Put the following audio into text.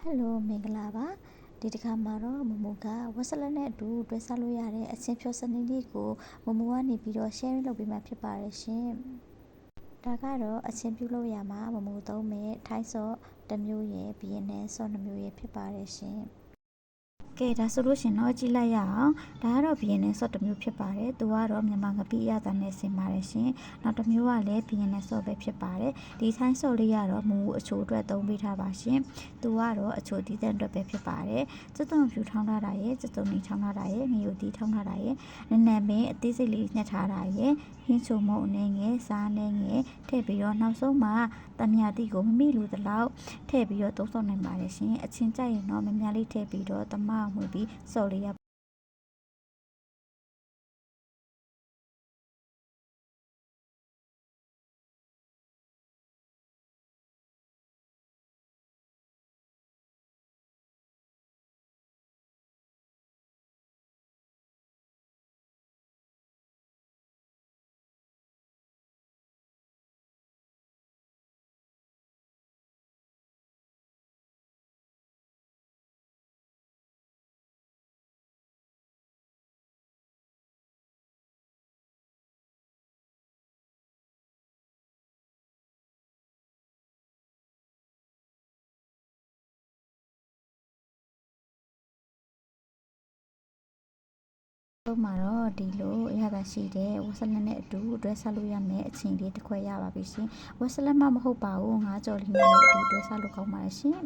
ဟယ်လိုမင်္ဂလာပါဒီတစ်ခါမှာတော့မမိုကဝက်ဆလတ်နဲ့အတူတွဲစားလို့ရတဲ့အချင်းဖြောစနစ်လေးကိုမမိုကနေပြီးတော့ sharing လုပ်ပေးမှဖြစ်ပါတယ်ရှင်ဒါကတော့အချင်းပြုလို့ရမှာမမိုသုံးမဲ့ထိုင်းဆော့တစ်မျိုးရယ်ဘီယန်နယ်ဆော့2မျိုးရယ်ဖြစ်ပါတယ်ရှင်ကဲဒါဆိုလို့ရှင်တော့ကြည့်လိုက်ရအောင်ဒါကတော့ဘီယန်နယ်ဆော့တစ်မျိုးဖြစ်ပါတယ်သူကတော့မြန်မာငပိရတာနဲ့ဆင်ပါတယ်ရှင်နောက်တစ်မျိုးကလည်းဘီယန်နယ်ဆော့ပဲဖြစ်ပါတယ်ဒီထိုင်းဆော့လေးကတော့မူအချိုအတွက်သုံးပေးထားပါရှင်သူကတော့အချိုတီးတဲ့အတွက်ပဲဖြစ်ပါတယ်စက်သွန်ဖြူထောင်းထားတာရယ်စက်သွန်နီထောင်းထားတာရယ်ငရုတ်တီးထောင်းထားတာရယ်နည်းနည်းပဲအသေးစိတ်လေးညှက်ထားတာရယ်ဟင်းချုံမုံအနေငယ်စားအနေငယ်ထည့်ပြီးတော့နောက်ဆုံးမှာတမယာတိကိုမမိလို့တလောက်ထည့်ပြီးတော့သုံးဆောင်နိုင်ပါတယ်ရှင်အချင်းကြိုက်ရင်တော့မများလေးထည့်ပြီးတော့တမအောင်ဝင်ပြီးစော်လေးရတော့မှာတော့ဒီလိုအရသာရှိတဲ့ဝက်ဆလတ်နဲ့အတူတွဲစားလို့ရမယ်အချိန်လေးတစ်ခွဲရပါပြီရှင်ဝက်ဆလတ်မှမဟုတ်ပါဘူးငါးကြော်လေးနဲ့အတူတွဲစားလို့ကောင်းပါတယ်ရှင်